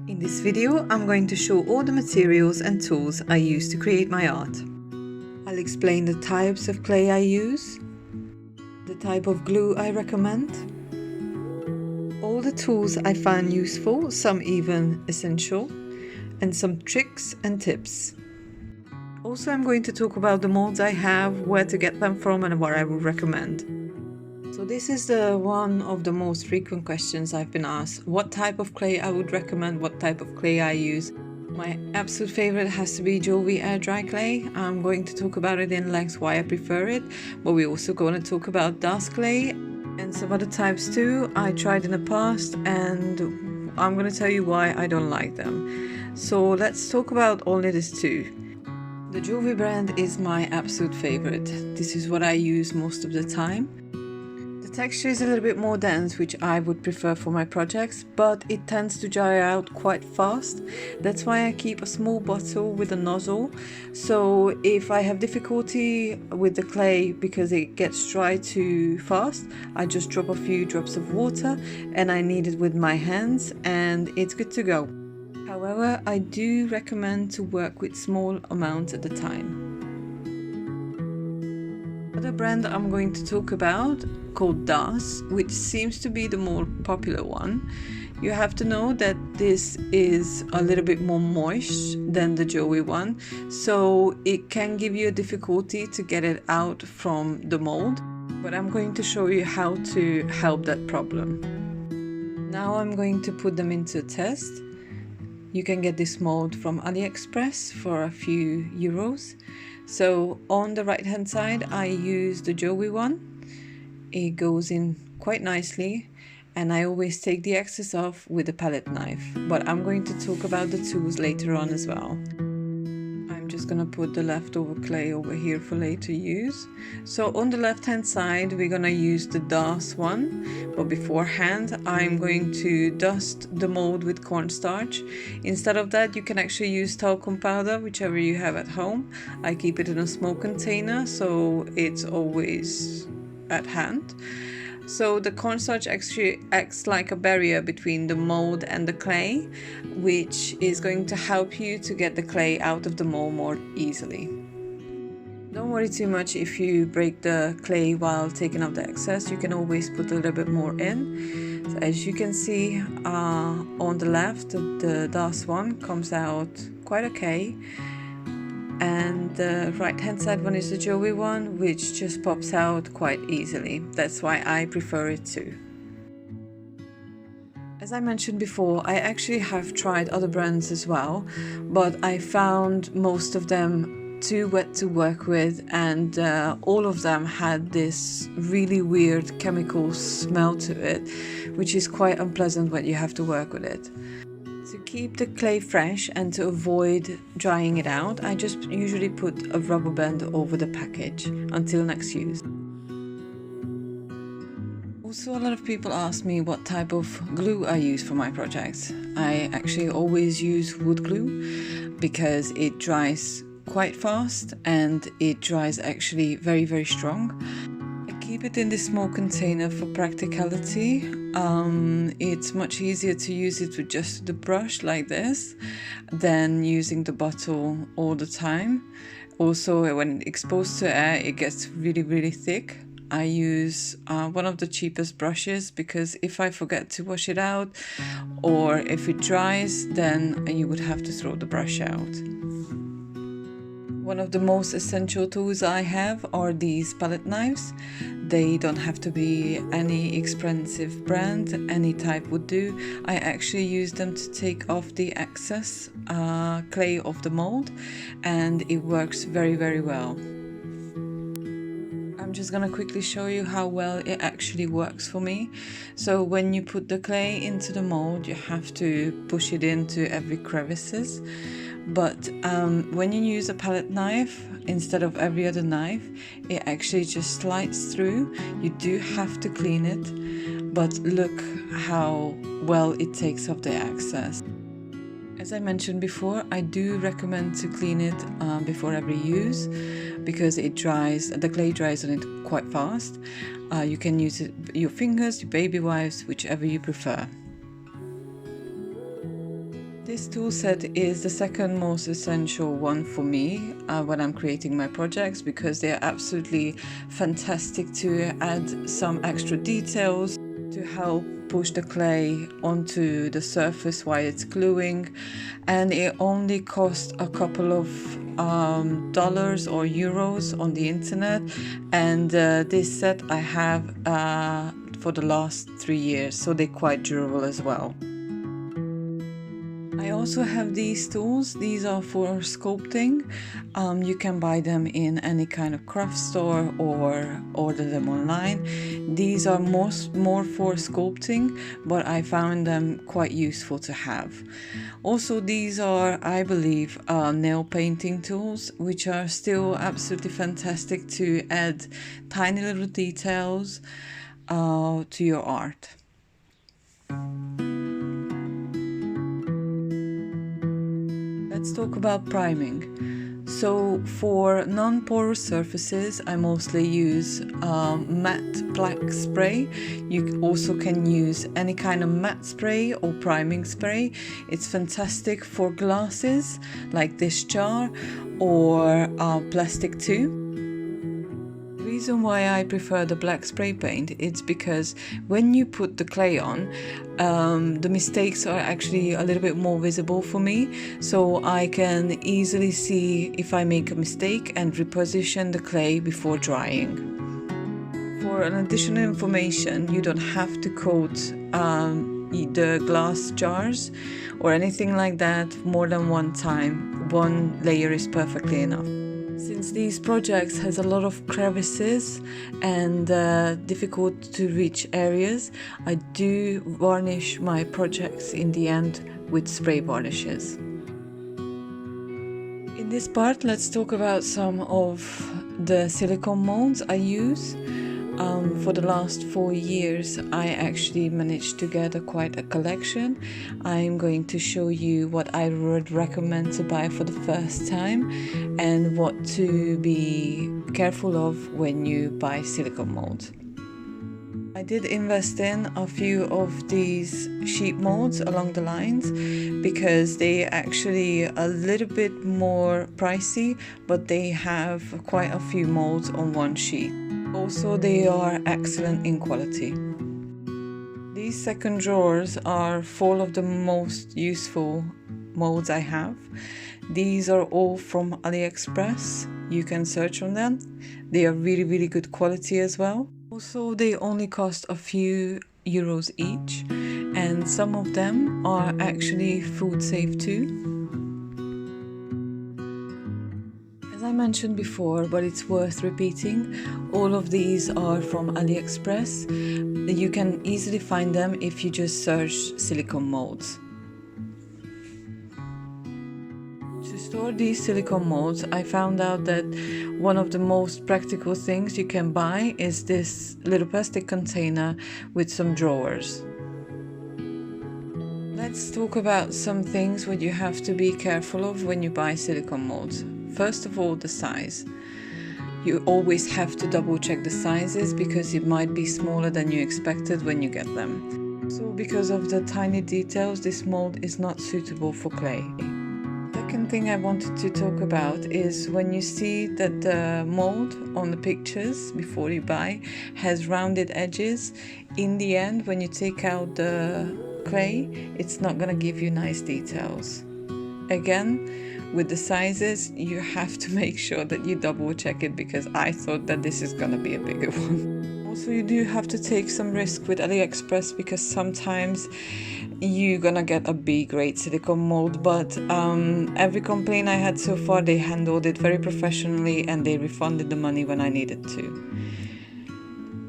In this video, I'm going to show all the materials and tools I use to create my art. I'll explain the types of clay I use, the type of glue I recommend, all the tools I find useful, some even essential, and some tricks and tips. Also, I'm going to talk about the molds I have, where to get them from, and what I would recommend. So this is one of the most frequent questions I've been asked. What type of clay I would recommend, what type of clay I use. My absolute favorite has to be Jovi airdry clay. I'm going to talk about it in length why I prefer it, but we're also going to talk about dust clay and some other types too. I tried in the past and I'm going to tell you why I don't like them. So let's talk about only these two. The Jovi brand is my absolute favorite. This is what I use most of the time. The texture is a little bit more dense, which I would prefer for my projects, but it tends to dry out quite fast. That's why I keep a small bottle with a nozzle. So if I have difficulty with the clay because it gets dry too fast, I just drop a few drops of water and I knead it with my hands and it's good to go. However, I do recommend to work with small amounts at a time. Another brand I'm going to talk about called Das, which seems to be the more popular one. You have to know that this is a little bit more moist than the Joey one, so it can give you a difficulty to get it out from the mold, but I'm going to show you how to help that problem. Now I'm going to put them into a test. You can get this mold from AliExpress for a few euros. So on the right hand side I use the Joey one. It goes in quite nicely and I always take the excess off with a palette knife, but I'm going to talk about the tools later on as well. I'm just gonna put the leftover clay over here for later use. So on the left hand side we're gonna use the DAS one, but beforehand I'm going to dust the mold with cornstarch. Instead of that you can actually use talcum powder, whichever you have at home. I keep it in a small container so it's always at hand. So the cornstarch actually acts like a barrier between the mold and the clay, which is going to help you to get the clay out of the mold more easily. Don't worry too much if you break the clay while taking out the excess. You can always put a little bit more in. So as you can see on the left, the DAS one comes out quite okay. And the right hand side one is the Joey one, which just pops out quite easily. That's why I prefer it too. As I mentioned before, I actually have tried other brands as well, but I found most of them too wet to work with, and all of them had this really weird chemical smell to it, which is quite unpleasant when you have to work with it. To keep the clay fresh and to avoid drying it out, I just usually put a rubber band over the package until next use. Also, a lot of people ask me what type of glue I use for my projects. I actually always use wood glue because it dries quite fast and it dries actually very, very strong. Keep it in this small container for practicality. It's much easier to use it with just the brush like this than using the bottle all the time. Also, when exposed to air, it gets really, really thick. I use one of the cheapest brushes because if I forget to wash it out or if it dries, then you would have to throw the brush out. One of the most essential tools I have are these palette knives. They don't have to be any expensive brand, any type would do. I actually use them to take off the excess clay of the mold, and it works very, very well. I'm just gonna quickly show you how well it actually works for me. So when you put the clay into the mold, you have to push it into every crevices. But when you use a palette knife instead of every other knife, it actually just slides through. You do have to clean it, but look how well it takes off the excess. As I mentioned before, I do recommend to clean it before every use because the clay dries on it quite fast. You can use it, your fingers, your baby wipes, whichever you prefer. This tool set is the second most essential one for me when I'm creating my projects, because they are absolutely fantastic to add some extra details to help push the clay onto the surface while it's gluing, and it only costs a couple of dollars or euros on the internet, and this set I have for the last 3 years, so they're quite durable as well. I also have these tools. These are for sculpting. You can buy them in any kind of craft store or order them online. These are more for sculpting, but I found them quite useful to have. Also, these are, I believe, nail painting tools, which are still absolutely fantastic to add tiny little details to your art. Let's talk about priming. So for non-porous surfaces, I mostly use matte black spray. You also can use any kind of matte spray or priming spray. It's fantastic for glasses like this jar or plastic too. The reason why I prefer the black spray paint is because when you put the clay on, the mistakes are actually a little bit more visible for me, so I can easily see if I make a mistake and reposition the clay before drying. For an additional information, you don't have to coat the glass jars or anything like that more than one time. One layer is perfectly enough. Since these projects has a lot of crevices and difficult to reach areas, I do varnish my projects in the end with spray varnishes. In this part, let's talk about some of the silicone molds I use. For the last 4 years, I actually managed to gather quite a collection. I'm going to show you what I would recommend to buy for the first time and what to be careful of when you buy silicone molds. I did invest in a few of these sheet molds along the lines because they actually a little bit more pricey, but they have quite a few molds on one sheet. Also, they are excellent in quality. These second drawers are full of the most useful molds I have. These are all from AliExpress. You can search on them. They are really good quality as well. Also, they only cost a few euros each, and some of them are actually food safe too. As I mentioned before, but it's worth repeating, all of these are from AliExpress. You can easily find them if you just search silicone molds. To store these silicone molds, I found out that one of the most practical things you can buy is this little plastic container with some drawers. Let's talk about some things what you have to be careful of when you buy silicone molds. First of all, the size. You always have to double check the sizes because it might be smaller than you expected when you get them. So because of the tiny details, this mold is not suitable for clay. Second thing I wanted to talk about is when you see that the mold on the pictures before you buy has rounded edges, in the end when you take out the clay, it's not gonna give you nice details. Again, with the sizes, you have to make sure that you double check it because I thought that this is gonna be a bigger one. Also, you do have to take some risk with AliExpress because sometimes you're gonna get a B-grade silicone mold, but every complaint I had so far, they handled it very professionally and they refunded the money when I needed to.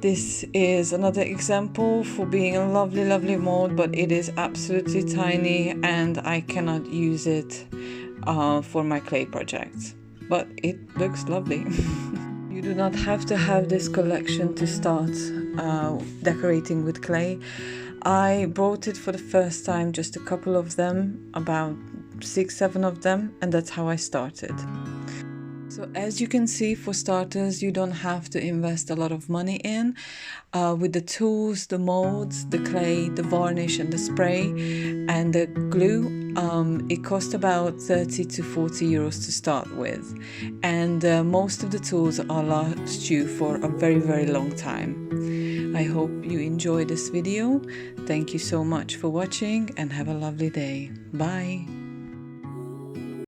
This is another example for being a lovely mold, but it is absolutely tiny and I cannot use it for my clay projects, but it looks lovely. You do not have to have this collection to start decorating with clay. I brought it for the first time, just a couple of them, about 6-7 of them, and that's how I started. So as you can see, for starters, you don't have to invest a lot of money in. With the tools, the molds, the clay, the varnish and the spray and the glue, It cost about 30 to 40 euros to start with, and most of the tools are last you for a very, very long time. I hope you enjoyed this video. Thank you so much for watching and have a lovely day. Bye!